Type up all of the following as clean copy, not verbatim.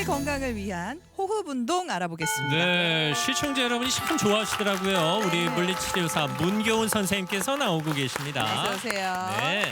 폐 건강을 위한 호흡 운동 알아보겠습니다. 네, 시청자 여러분이 참 좋아하시더라고요. 우리 물리치료사 문교훈 선생님께서 나오고 계십니다. 어서 오세요. 네.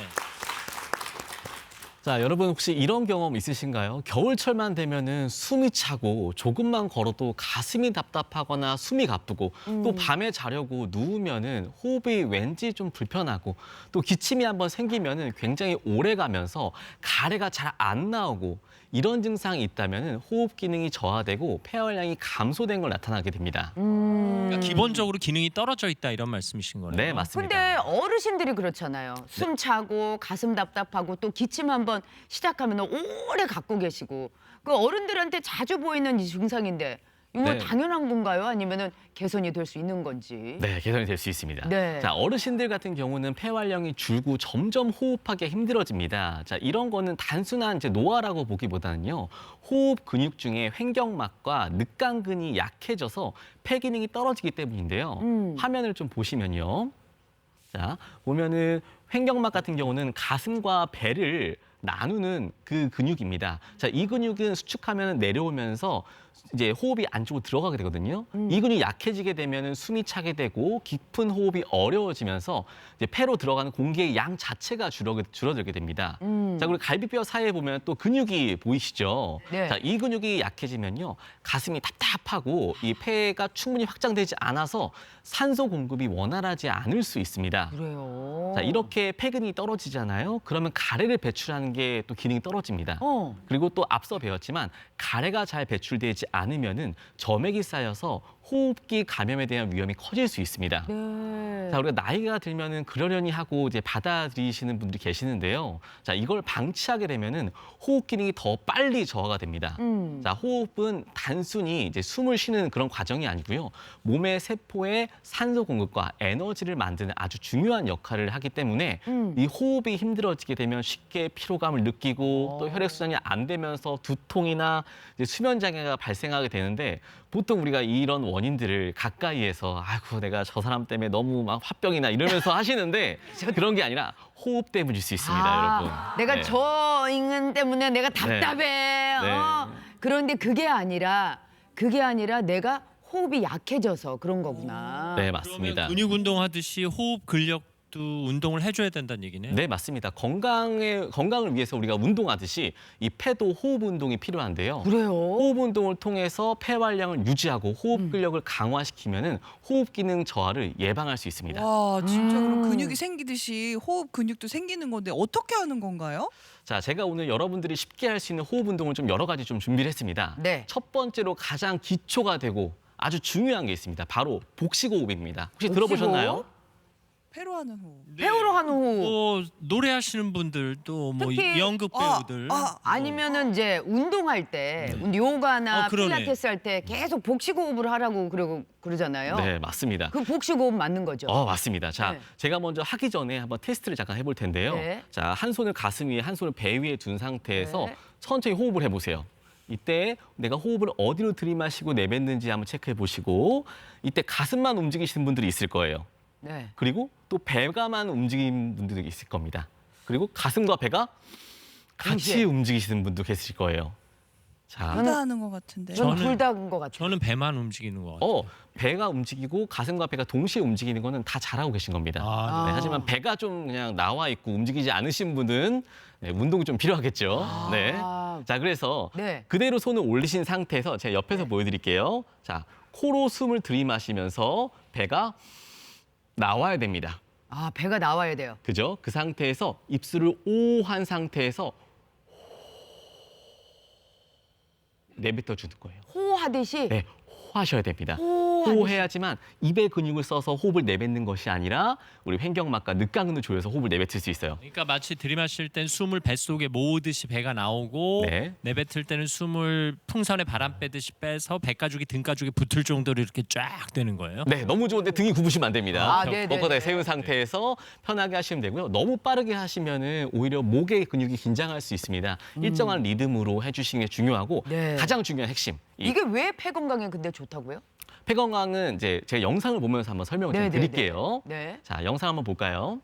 자, 여러분 혹시 이런 경험 있으신가요? 겨울철만 되면은 숨이 차고 조금만 걸어도 가슴이 답답하거나 숨이 가쁘고 또 밤에 자려고 누우면은 호흡이 왠지 좀 불편하고 또 기침이 한번 생기면은 굉장히 오래 가면서 가래가 잘 안 나오고 이런 증상이 있다면은 호흡 기능이 저하되고 폐활량이 감소된 걸 나타나게 됩니다. 그러니까 기본적으로 기능이 떨어져 있다 이런 말씀이신 거네요. 네, 맞습니다. 근데 어르신들이 그렇잖아요. 숨 차고 가슴 답답하고 또 기침 한번 시작하면 오래 갖고 계시고 그 어른들한테 자주 보이는 이 증상인데 이거 네. 당연한 건가요? 아니면은 개선이 될 수 있는 건지? 네, 개선이 될 수 있습니다. 네. 자, 어르신들 같은 경우는 폐활량이 줄고 점점 호흡하기 힘들어집니다. 자, 이런 거는 단순한 이제 노화라고 보기보다는요. 호흡 근육 중에 횡격막과 늑간근이 약해져서 폐 기능이 떨어지기 때문인데요. 화면을 좀 보시면요. 자, 보면은 횡격막 같은 경우는 가슴과 배를 나누는 그 근육입니다. 자, 이 근육은 수축하면 내려오면서 이제 호흡이 안쪽으로 들어가게 되거든요. 이 근육이 약해지게 되면 숨이 차게 되고 깊은 호흡이 어려워지면서 이제 폐로 들어가는 공기의 양 자체가 줄어들게 됩니다. 자, 그리고 갈비뼈 사이에 보면 또 근육이 보이시죠? 네. 자, 이 근육이 약해지면요. 가슴이 답답하고 이 폐가 충분히 확장되지 않아서 산소 공급이 원활하지 않을 수 있습니다. 그래요. 자, 이렇게 폐근이 떨어지잖아요. 그러면 가래를 배출하는 게 또 기능이 떨어집니다. 그리고 또 앞서 배웠지만 가래가 잘 배출되지 않으면은 점액이 쌓여서 호흡기 감염에 대한 위험이 커질 수 있습니다. 네. 자, 우리가 나이가 들면은 그러려니 하고 이제 받아들이시는 분들이 계시는데요. 자, 이걸 방치하게 되면은 호흡 기능이 더 빨리 저하가 됩니다. 자, 호흡은 단순히 이제 숨을 쉬는 그런 과정이 아니고요. 몸의 세포에 산소 공급과 에너지를 만드는 아주 중요한 역할을 하기 때문에 이 호흡이 힘들어지게 되면 쉽게 피로감을 느끼고 또 혈액 순환이 안 되면서 두통이나 이제 수면 장애가 발생하게 되는데 보통 우리가 이런 원인들을 가까이에서 아이고 내가 저 사람 때문에 너무 막 화병이나 이러면서 하시는데 그런 게 아니라 호흡 때문일 수 있습니다, 여러분. 내가 네. 저 인간 때문에 내가 답답해. 네. 그런데 그게 아니라 내가 호흡이 약해져서 그런 거구나. 네, 그러면 맞습니다. 근육 운동하듯이 호흡 근력도 운동을 해줘야 된다는 얘기네요. 네, 맞습니다. 건강을 위해서 우리가 운동하듯이 이 폐도 호흡 운동이 필요한데요. 그래요? 호흡 운동을 통해서 폐활량을 유지하고 호흡 근력을 강화시키면은 호흡 기능 저하를 예방할 수 있습니다. 와, 진짜 그럼 근육이 생기듯이 호흡 근육도 생기는 건데 어떻게 하는 건가요? 자, 제가 오늘 여러분들이 쉽게 할 수 있는 호흡 운동을 좀 여러 가지 좀 준비를 했습니다. 네. 첫 번째로 가장 기초가 되고 아주 중요한 게 있습니다. 바로 복식 호흡입니다. 혹시 들어보셨나요? 폐로 하는 호흡. 배우러 하는 호흡. 뭐 노래하시는 분들도 뭐 특히- 연극 배우들 아니면은 이제 운동할 때 요가나 그러네. 필라테스 할 때 계속 복식 호흡을 하라고 그러잖아요. 네, 맞습니다. 그 복식 호흡 맞는 거죠? 맞습니다. 자, 네. 제가 먼저 하기 전에 한번 테스트를 잠깐 해볼 텐데요. 네. 자, 한 손을 가슴 위에, 한 손을 배 위에 둔 상태에서 네. 천천히 호흡을 해보세요. 이때 내가 호흡을 어디로 들이마시고 내뱉는지 한번 체크해 보시고 이때 가슴만 움직이시는 분들이 있을 거예요. 네. 그리고 또 배가만 움직이는 분들도 있을 겁니다. 그리고 가슴과 배가 같이 동시에. 움직이시는 분도 계실 거예요. 자, 둘 다 하는 것 같은데. 저는 저는- 둘 다인 것 같아요. 저는 배만 움직이는 것 같아요. 배가 움직이고 가슴과 배가 동시에 움직이는 거는 다 잘하고 계신 겁니다. 아, 네, 하지만 배가 좀 그냥 나와 있고 움직이지 않으신 분은 네, 운동이 좀 필요하겠죠. 네. 자, 그래서 네. 그대로 손을 올리신 상태에서 제가 옆에서 보여드릴게요. 자, 코로 숨을 들이마시면서 배가 나와야 됩니다. 배가 나와야 돼요. 그죠? 그 상태에서 입술을 오 한 상태에서 내뱉어 주는 거예요. 호하듯이 네, 호하셔야 됩니다. 호하듯이. 호해야지만 입의 근육을 써서 호흡을 내뱉는 것이 아니라 우리 횡격막과 늑간근을 조여서 호흡을 내뱉을 수 있어요. 그러니까 마치 들이마실 땐 숨을 뱃속에 모으듯이 배가 나오고 네. 내뱉을 때는 숨을 풍선에 바람 빼듯이 빼서 배가죽이 등가죽에 붙을 정도로 이렇게 쫙 되는 거예요. 네, 너무 좋은데 등이 굽으시면 안 됩니다. 네네. 뻣뻣하게 세운 상태에서 편하게 하시면 되고요. 너무 빠르게 하시면은 오히려 목의 근육이 긴장할 수 있습니다. 일정한 리듬으로 해주시는 게 중요하고 네. 가장 중요한 핵심. 이게 왜 폐 건강에 근데 좋다고요? 폐 건강은 이제 제가 영상을 보면서 한번 설명을 좀 네네네. 드릴게요. 네. 자, 영상 한번 볼까요?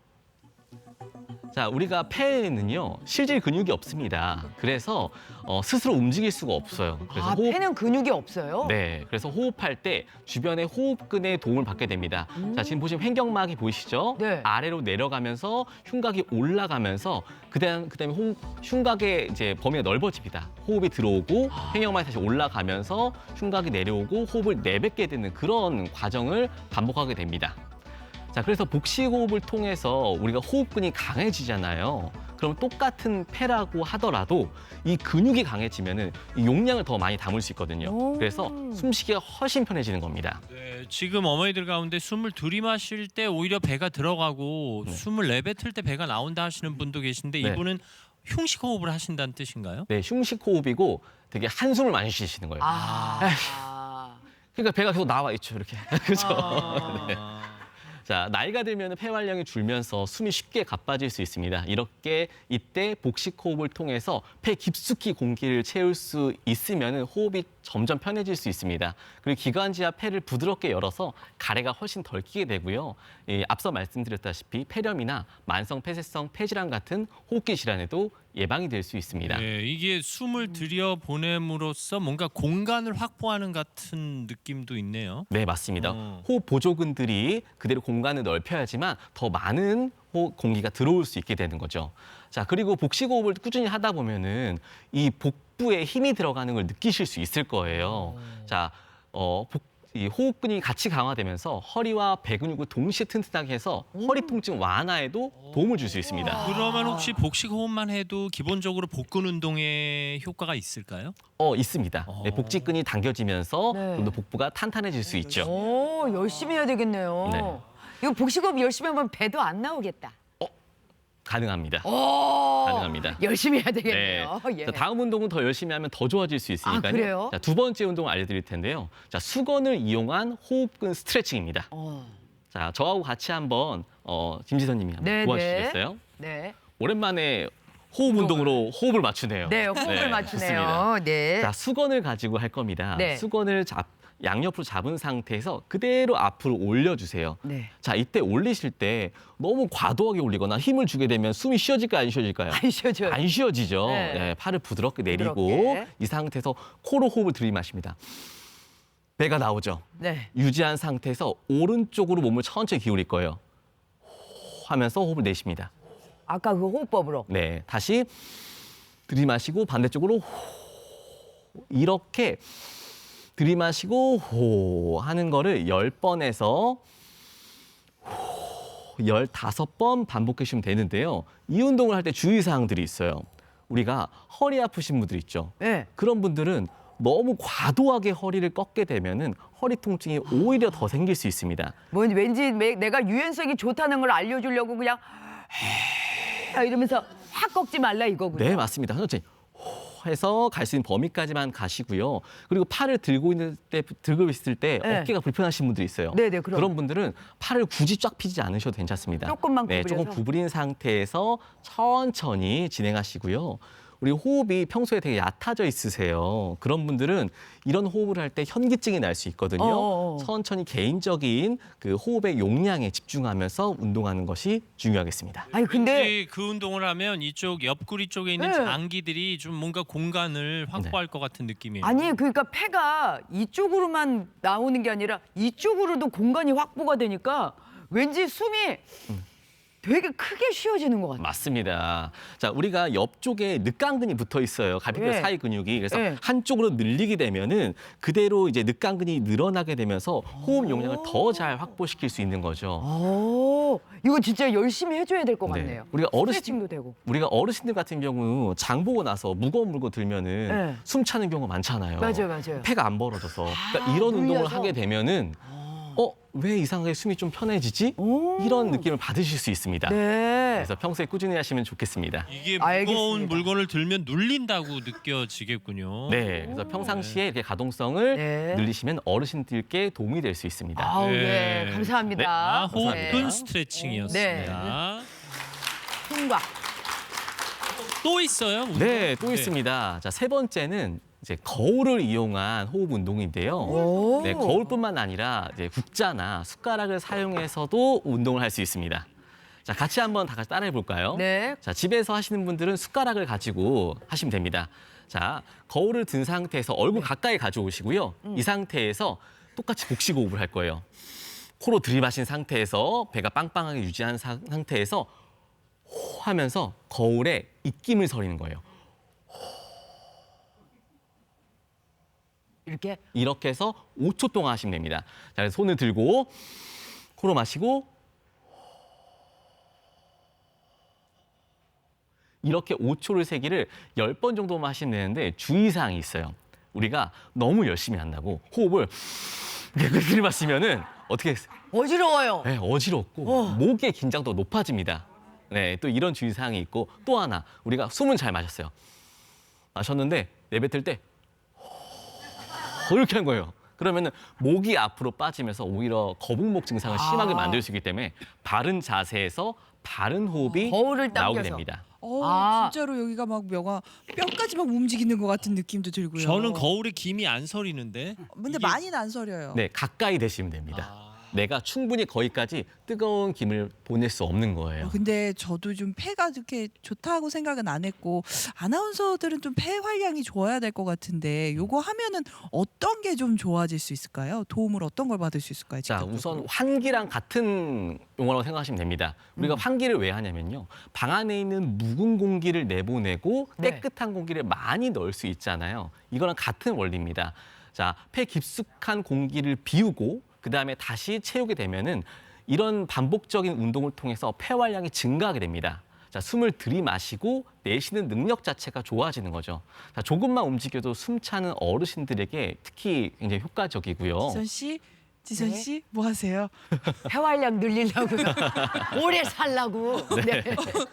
자, 우리가 폐에는요 실질 근육이 없습니다. 그래서 스스로 움직일 수가 없어요. 그래서 아, 폐는 근육이 없어요? 네, 그래서 호흡할 때 주변의 호흡근의 도움을 받게 됩니다. 자, 지금 보시면 횡격막이 보이시죠? 네. 아래로 내려가면서 흉곽이 올라가면서 그다음에 흉곽의 이제 범위가 넓어집니다. 호흡이 들어오고 횡격막이 다시 올라가면서 흉곽이 내려오고 호흡을 내뱉게 되는 그런 과정을 반복하게 됩니다. 자, 그래서 복식호흡을 통해서 우리가 호흡근이 강해지잖아요. 그럼 똑같은 폐라고 하더라도 이 근육이 강해지면은 이 용량을 더 많이 담을 수 있거든요. 오. 그래서 숨쉬기가 훨씬 편해지는 겁니다. 네, 지금 어머니들 가운데 숨을 들이마실 때 오히려 배가 들어가고 네. 숨을 내뱉을 때 배가 나온다 하시는 분도 계신데 네. 이분은 흉식 호흡을 하신다는 뜻인가요? 네, 흉식 호흡이고 되게 한숨을 많이 쉬시는 거예요. 그러니까 배가 계속 나와 있죠, 이렇게. 그렇죠. 네. 자, 나이가 들면 폐활량이 줄면서 숨이 쉽게 가빠질 수 있습니다. 이렇게 이때 복식 호흡을 통해서 폐 깊숙이 공기를 채울 수 있으면 호흡이 점점 편해질 수 있습니다. 그리고 기관지와 폐를 부드럽게 열어서 가래가 훨씬 덜 끼게 되고요. 앞서 말씀드렸다시피 폐렴이나 만성 폐쇄성 폐질환 같은 호흡기 질환에도 예방이 될 수 있습니다. 네, 이게 숨을 들여보냄으로써 뭔가 공간을 확보하는 같은 느낌도 있네요. 네, 맞습니다. 호흡 보조근들이 그대로 공간을 넓혀야지만 더 많은 공기가 들어올 수 있게 되는 거죠. 자, 그리고 복식 호흡을 꾸준히 하다 보면은 이 복부에 힘이 들어가는 걸 느끼실 수 있을 거예요. 자, 이 호흡근이 같이 강화되면서 허리와 배 근육을 동시에 튼튼하게 해서 허리 통증 완화에도 도움을 줄 수 있습니다. 그러면 혹시 복식 호흡만 해도 기본적으로 복근 운동에 효과가 있을까요? 있습니다. 네, 복직근이 당겨지면서 네. 좀 더 복부가 탄탄해질 수 있죠. 오, 열심히 해야 되겠네요. 네. 이거 복식호흡 열심히 하면 배도 안 나오겠다. 가능합니다. 오, 가능합니다. 열심히 해야 되겠네요. 네. 예. 자, 다음 운동은 더 열심히 하면 더 좋아질 수 있으니까요. 아, 그래요? 자, 두 번째 운동을 알려드릴 텐데요. 자, 수건을 이용한 호흡근 스트레칭입니다. 자, 저하고 같이 한번 김지선님이 한번 네, 도와주시겠어요? 네. 오랜만에 호흡 운동으로 호흡을 맞추네요. 네, 호흡을 네, 맞추네요. 좋습니다. 네. 자, 수건을 가지고 할 겁니다. 네. 수건을 양옆으로 잡은 상태에서 그대로 앞으로 올려주세요. 네. 자, 이때 올리실 때 너무 과도하게 올리거나 힘을 주게 되면 숨이 쉬어질까요, 안 쉬어질까요? 안 쉬어져요. 안 쉬어지죠. 네. 네, 팔을 부드럽게 내리고 부드럽게. 이 상태에서 코로 호흡을 들이마십니다. 배가 나오죠. 네. 유지한 상태에서 오른쪽으로 몸을 천천히 기울일 거예요. 호 하면서 호흡을 내쉽니다. 아까 그 호흡법으로. 네, 다시 들이마시고 반대쪽으로 호. 이렇게 들이마시고 호 하는 거를 10번에서 15번 반복해 주시면 되는데요. 이 운동을 할 때 주의사항들이 있어요. 우리가 허리 아프신 분들 있죠. 네. 그런 분들은 너무 과도하게 허리를 꺾게 되면은 허리 통증이 오히려 더 생길 수 있습니다. 왠지 내가 유연성이 좋다는 걸 알려주려고 그냥 이러면서 확 꺾지 말라 이거군요. 네, 맞습니다. 천천히 호 해서 갈 수 있는 범위까지만 가시고요. 그리고 팔을 들고 있을 때 네. 어깨가 불편하신 분들이 있어요. 네네, 그럼. 그런 분들은 팔을 굳이 쫙 펴지 않으셔도 괜찮습니다. 조금만 네, 조금 구부려서. 구부린 상태에서 천천히 진행하시고요. 우리 호흡이 평소에 되게 얕아져 있으세요. 그런 분들은 이런 호흡을 할 때 현기증이 날 수 있거든요. 어어어. 천천히 개인적인 그 호흡의 용량에 집중하면서 운동하는 것이 중요하겠습니다. 아니 근데 왠지 그 운동을 하면 이쪽 옆구리 쪽에 있는 네. 장기들이 좀 뭔가 공간을 확보할 것 같은 느낌이에요. 아니 그러니까 폐가 이쪽으로만 나오는 게 아니라 이쪽으로도 공간이 확보가 되니까 왠지 숨이 되게 크게 쉬어지는 것 같아요. 맞습니다. 자, 우리가 옆쪽에 늑강근이 붙어 있어요. 갈비뼈 네. 사이 근육이. 그래서 네. 한쪽으로 늘리게 되면은 그대로 이제 늑강근이 늘어나게 되면서 호흡 용량을 더 잘 확보시킬 수 있는 거죠. 오, 이거 진짜 열심히 해줘야 될 것 네. 같네요. 우리가 스트레칭도 되고. 우리가 어르신들 같은 경우 장 보고 나서 무거운 물건 들면은 네. 숨 차는 경우가 많잖아요. 맞아요. 폐가 안 벌어져서. 그러니까 이런 운동을 눌려서. 하게 되면은 왜 이상하게 숨이 좀 편해지지? 오. 이런 느낌을 받으실 수 있습니다. 네. 그래서 평소에 꾸준히 하시면 좋겠습니다. 이게 알겠습니다. 무거운 물건을 들면 눌린다고 느껴지겠군요. 네, 그래서 평상시에 이렇게 가동성을 네. 늘리시면 어르신들께 도움이 될 수 있습니다. 아우 네. 네, 감사합니다. 아, 호흡근 네. 스트레칭이었습니다. 흉곽. 또 있어요? 운동? 네, 또 있습니다. 자, 세 번째는 이제 거울을 이용한 호흡 운동인데요. 오. 네, 거울뿐만 아니라 이제 국자나 숟가락을 사용해서도 운동을 할 수 있습니다. 자, 같이 한번 다 같이 따라해 볼까요? 네. 자, 집에서 하시는 분들은 숟가락을 가지고 하시면 됩니다. 자, 거울을 든 상태에서 얼굴 가까이 가져오시고요. 이 상태에서 똑같이 복식 호흡을 할 거예요. 코로 들이마신 상태에서 배가 빵빵하게 유지한 상태에서 호 하면서 거울에 입김을 서리는 거예요. 이렇게 해서 5초 동안 하시면 됩니다. 자, 그래서 손을 들고 코로 마시고 이렇게 5초를 세기를 10번 정도만 하시면 되는데 주의사항이 있어요. 우리가 너무 열심히 한다고 호흡을 이렇게 들이마시면은 어떻게 어지러워요. 네, 어지럽고 목의 긴장도 높아집니다. 네, 또 이런 주의사항이 있고 또 하나 우리가 숨은 잘 마셨어요. 마셨는데 내뱉을 때 이렇게 한 거예요. 그러면은 목이 앞으로 빠지면서 오히려 거북목 증상을 심하게 만들 수 있기 때문에 바른 자세에서 바른 호흡이 거울을 나오게 당겨서. 됩니다. 진짜로 여기가 막 뼈까지 막 움직이는 것 같은 느낌도 들고요. 저는 거울에 김이 안 서리는데. 근데 이게- 많이는 안 서려요. 네, 가까이 대시면 됩니다. 아. 내가 충분히 거기까지 뜨거운 김을 보낼 수 없는 거예요. 근데 저도 좀 폐가 그렇게 좋다고 생각은 안 했고 아나운서들은 좀 폐 활량이 좋아야 될 것 같은데 요거 하면은 어떤 게 좀 좋아질 수 있을까요? 도움을 어떤 걸 받을 수 있을까요? 자, 직접적으로? 우선 환기랑 같은 용어라고 생각하시면 됩니다. 우리가 환기를 왜 하냐면요. 방 안에 있는 묵은 공기를 내보내고 네. 깨끗한 공기를 많이 넣을 수 있잖아요. 이거랑 같은 원리입니다. 자, 폐 깊숙한 공기를 비우고 그다음에 다시 채우게 되면은 이런 반복적인 운동을 통해서 폐활량이 증가하게 됩니다. 자, 숨을 들이마시고 내쉬는 능력 자체가 좋아지는 거죠. 자, 조금만 움직여도 숨차는 어르신들에게 특히 굉장히 효과적이고요. 지선 씨 뭐 하세요? 폐활량 늘리려고요. 오래 살라고. 네.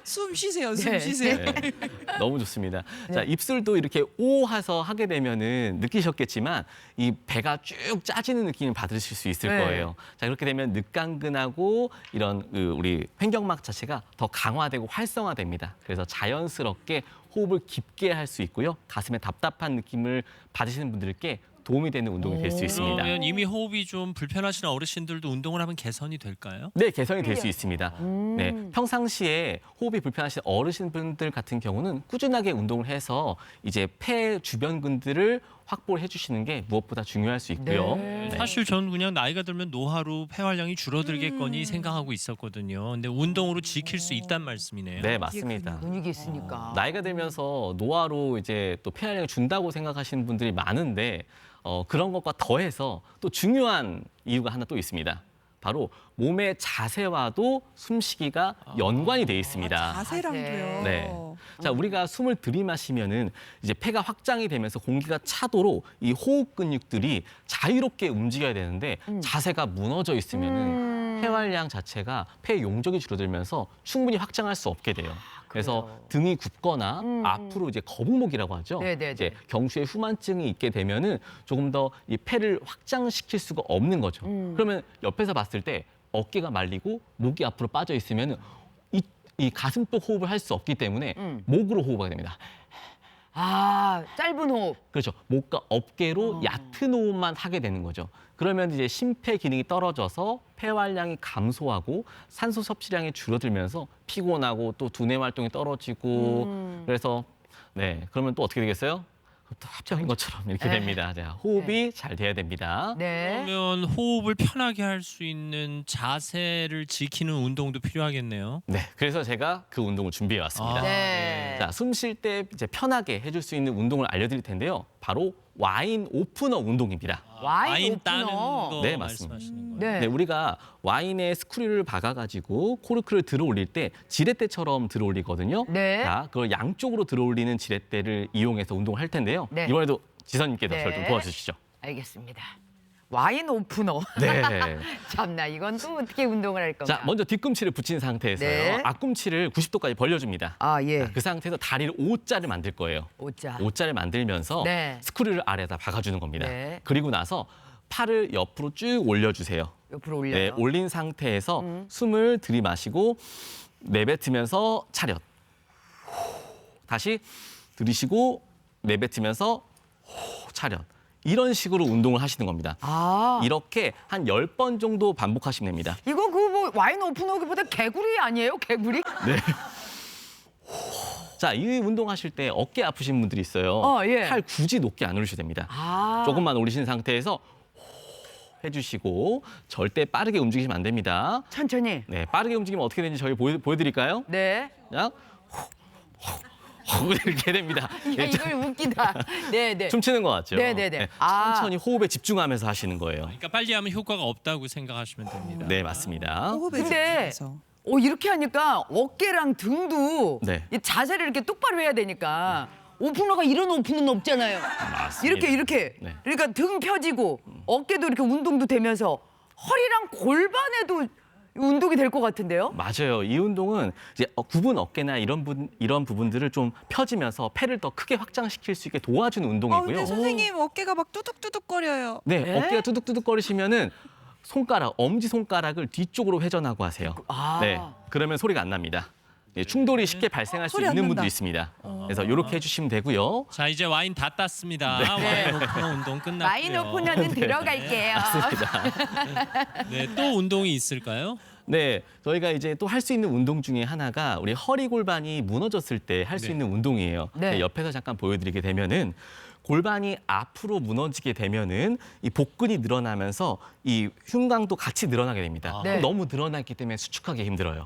숨 쉬세요. 숨 네. 쉬세요. 네, 너무 좋습니다. 자, 입술도 이렇게 오 해서 하게 되면은 느끼셨겠지만 이 배가 쭉 짜지는 느낌을 받으실 수 있을 네. 거예요. 자, 그렇게 되면 늑강근하고 이런 우리 횡격막 자체가 더 강화되고 활성화됩니다. 그래서 자연스럽게 호흡을 깊게 할 수 있고요. 가슴에 답답한 느낌을 받으시는 분들께 도움이 되는 운동이 될 수 있습니다. 그러면 이미 호흡이 좀 불편하신 어르신들도 운동을 하면 개선이 될까요? 네, 개선이 될 수 있습니다. 네, 평상시에 호흡이 불편하신 어르신분들 같은 경우는 꾸준하게 운동을 해서 이제 폐 주변근들을 확보를 해주시는 게 무엇보다 중요할 수 있고요. 네. 네. 사실 저는 그냥 나이가 들면 노화로 폐활량이 줄어들겠거니 생각하고 있었거든요. 근데 운동으로 지킬 수 있단 말씀이네요. 네, 맞습니다. 근육이 있으니까. 나이가 들면서 노화로 이제 또 폐활량이 준다고 생각하시는 분들이 많은데 그런 것과 더해서 또 중요한 이유가 하나 또 있습니다. 바로 몸의 자세와도 숨쉬기가 연관이 돼 있습니다. 자세랑도요. 네. 자, 우리가 숨을 들이마시면은 이제 폐가 확장이 되면서 공기가 차도록 이 호흡 근육들이 자유롭게 움직여야 되는데 자세가 무너져 있으면은 폐활량 자체가 폐 용적이 줄어들면서 충분히 확장할 수 없게 돼요. 그래서 등이 굽거나 앞으로 이제 거북목이라고 하죠. 네네네. 이제 경추에 후만증이 있게 되면은 조금 더 이 폐를 확장시킬 수가 없는 거죠. 그러면 옆에서 봤을 때 어깨가 말리고 목이 앞으로 빠져 있으면은 이 가슴속 호흡을 할 수 없기 때문에 목으로 호흡하게 됩니다. 짧은 호흡. 그렇죠. 목과 어깨로 얕은 호흡만 하게 되는 거죠. 그러면 이제 심폐 기능이 떨어져서 폐활량이 감소하고 산소 섭취량이 줄어들면서 피곤하고 또 두뇌 활동이 떨어지고 그래서 네, 그러면 또 어떻게 되겠어요? 또 합병인 것처럼 이렇게 네. 됩니다. 자, 호흡이 잘 돼야 됩니다. 네. 그러면 호흡을 편하게 할 수 있는 자세를 지키는 운동도 필요하겠네요. 네, 그래서 제가 그 운동을 준비해 왔습니다. 네. 자, 숨 쉴 때 이제 편하게 해줄 수 있는 운동을 알려드릴 텐데요. 바로 와인 오프너 운동입니다. 와인 따는 오프너. 거 네, 맞습니다. 말씀하시는 거예요. 네. 네, 우리가 와인에 스크류를 박아가지고 코르크를 들어올릴 때 지렛대처럼 들어올리거든요. 네. 자, 그걸 양쪽으로 들어올리는 지렛대를 이용해서 운동을 할 텐데요. 네. 이번에도 지선님께서 네. 저를 좀 도와주시죠. 알겠습니다. 와인 오프너. 네. 참나 이건 또 어떻게 운동을 할 건가? 자, 먼저 뒤꿈치를 붙인 상태에서요. 네. 앞꿈치를 90도까지 벌려줍니다. 예. 자, 그 상태에서 다리를 O자를 만들 거예요. 오자. O자를 만들면서 네. 스크류를 아래에다 박아주는 겁니다. 네. 그리고 나서 팔을 옆으로 쭉 올려주세요. 옆으로 올려요. 네, 올린 상태에서 숨을 들이마시고 내뱉으면서 차렷. 다시 들이쉬고 내뱉으면서 차렷. 이런 식으로 운동을 하시는 겁니다. 이렇게 한 10번 정도 반복하시면 됩니다. 이거 그 뭐 와인 오픈호기보다 개구리 아니에요? 개구리? 자, 이 운동하실 때 어깨 아프신 분들이 있어요. 예. 팔 굳이 높게 안 올리셔도 됩니다. 조금만 올리신 상태에서 해주시고 절대 빠르게 움직이시면 안 됩니다. 천천히. 네, 빠르게 움직이면 어떻게 되는지 저희 보여드릴까요? 네. 그냥 이렇게 됩니다. 야, 이걸 웃기다. 네. 춤추는 것 같죠? 네네네. 천천히 호흡에 집중하면서 하시는 거예요. 그러니까 빨리 하면 효과가 없다고 생각하시면 됩니다. 네, 맞습니다. 호흡에 근데 집중해서. 이렇게 하니까 어깨랑 등도 네. 이 자세를 이렇게 똑바로 해야 되니까 오픈러가 이런 오픈은 없잖아요. 맞습니다. 이렇게. 네. 그러니까 등 펴지고 어깨도 이렇게 운동도 되면서 허리랑 골반에도 운동이 될 것 같은데요? 맞아요. 이 운동은 이제 굽은 어깨나 이런 부분들을 좀 펴지면서 폐를 더 크게 확장시킬 수 있게 도와주는 아, 운동이고요. 근데 선생님 어깨가 막 뚜둑뚜둑거려요. 네, 네? 어깨가 뚜둑뚜둑거리시면은 엄지 손가락을 뒤쪽으로 회전하고 하세요. 네, 그러면 소리가 안 납니다. 네, 충돌이 쉽게 발생할 수 소리 안 있는 난다. 분도 있습니다. 그래서 이렇게 해주시면 되고요. 자, 이제 와인 다 땄습니다. 와인 오픈 운동 끝났고요. 와인 오픈러는 들어갈게요. 네, 또 운동이 있을까요? 네, 저희가 이제 또 할 수 있는 운동 중에 하나가 우리 허리 골반이 무너졌을 때 할 수 네. 있는 운동이에요. 네. 네, 옆에서 잠깐 보여드리게 되면은 골반이 앞으로 무너지게 되면은 이 복근이 늘어나면서 이 흉곽도 같이 늘어나게 됩니다. 네. 너무 늘어났기 때문에 수축하기 힘들어요.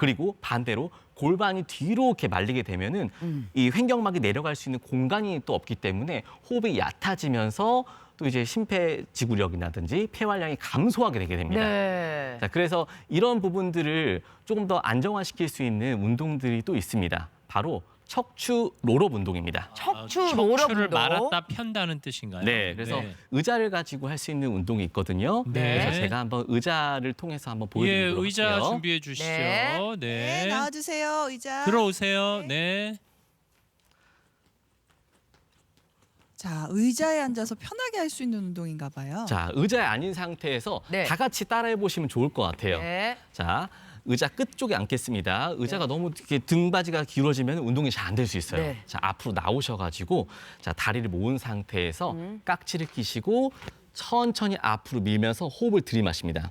그리고 반대로 골반이 뒤로 이렇게 말리게 되면은 이 횡격막이 내려갈 수 있는 공간이 또 없기 때문에 호흡이 얕아지면서 또 이제 심폐지구력이라든지 폐활량이 감소하게 되게 됩니다. 네. 자, 그래서 이런 부분들을 조금 더 안정화시킬 수 있는 운동들이 또 있습니다. 바로 척추 롤업 운동입니다. 척추 롤업 척추를 운동. 말았다 편다는 뜻인가요? 네, 그래서 네. 의자를 가지고 할 수 있는 운동이 있거든요. 네. 그래서 제가 한번 의자를 통해서 한번 예, 보여드리도록 의자 할게요. 준비해 주시죠. 네. 네, 나와주세요 의자. 들어오세요. 네. 자, 의자에 앉아서 편하게 할 수 있는 운동인가 봐요. 자, 의자에 앉은 상태에서 네. 다 같이 따라해 보시면 좋을 것 같아요. 네. 자, 의자 끝 쪽에 앉겠습니다. 의자가 너무 이렇게 등받이가 기울어지면 운동이 잘 안 될 수 있어요. 네. 자, 앞으로 나오셔가지고 자 다리를 모은 상태에서 깍지를 끼시고 천천히 앞으로 밀면서 호흡을 들이마십니다.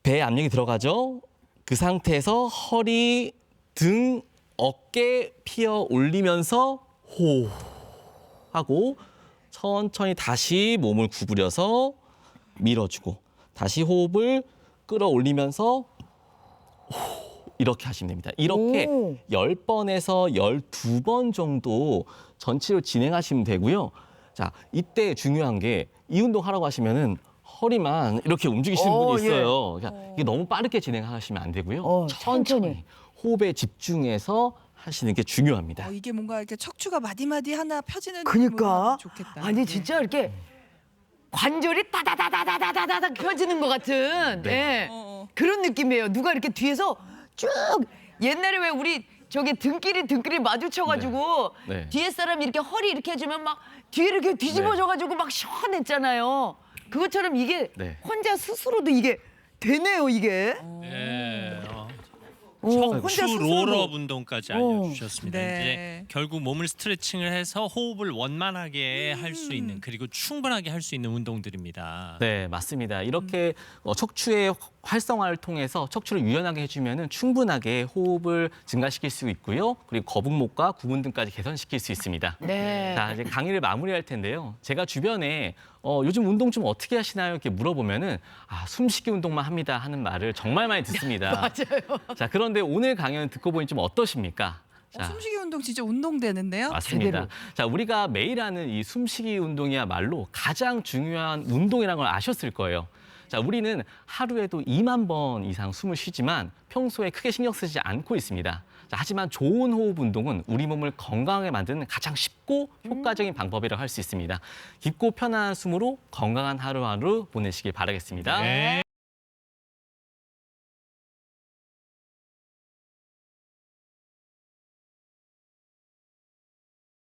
배에 압력이 들어가죠. 그 상태에서 허리, 등, 어깨 피어 올리면서 호흡 하고 천천히 다시 몸을 구부려서 밀어주고 다시 호흡을 끌어올리면서 이렇게 하시면 됩니다. 이렇게 오. 10번에서 12번 정도 전체로 진행하시면 되고요. 자, 이때 중요한 게 이 운동 하라고 하시면은 허리만 이렇게 움직이시는 분이 예. 있어요. 그러니까 이게 너무 빠르게 진행하시면 안 되고요. 천천히. 호흡에 집중해서 하시는 게 중요합니다. 이게 뭔가 이렇게 척추가 마디마디 하나 펴지는 그니까. 느낌으로 하면 좋겠다. 아니 네. 진짜 이렇게 관절이 따다다다다다다다 펴지는 것 같은 예. 그런 느낌이에요. 누가 이렇게 뒤에서 쭉 옛날에 왜 우리 저기 등끼리 마주쳐가지고 네. 뒤에 사람이 이렇게 허리 이렇게 해주면 막 뒤에 이렇게 뒤집어져가지고 막 시원했잖아요. 그것처럼 이게 네. 혼자 스스로도 이게 되네요 이게. 네. 혼자 척추 스스로도. 롤업 운동까지 알려주셨습니다. 네. 이제 결국 몸을 스트레칭을 해서 호흡을 원만하게 할 수 있는 그리고 충분하게 할 수 있는 운동들입니다. 네, 맞습니다. 이렇게 척추의 활성화를 통해서 척추를 유연하게 해주면 충분하게 호흡을 증가시킬 수 있고요. 그리고 거북목과 구분 등까지 개선시킬 수 있습니다. 네. 자, 이제 강의를 마무리할 텐데요. 제가 주변에 요즘 운동 좀 어떻게 하시나요? 이렇게 물어보면은 숨쉬기 운동만 합니다 하는 말을 정말 많이 듣습니다. 맞아요. 자, 그런데 오늘 강연 듣고 보니 좀 어떠십니까? 자, 숨쉬기 운동 진짜 운동되는데요. 맞습니다. 제대로. 자, 우리가 매일 하는 이 숨쉬기 운동이야말로 가장 중요한 운동이라는 걸 아셨을 거예요. 자, 우리는 하루에도 2만 번 이상 숨을 쉬지만 평소에 크게 신경 쓰지 않고 있습니다. 자, 하지만 좋은 호흡 운동은 우리 몸을 건강하게 만드는 가장 쉽고 효과적인 방법이라고 할 수 있습니다. 깊고 편안한 숨으로 건강한 하루하루 보내시길 바라겠습니다. 네.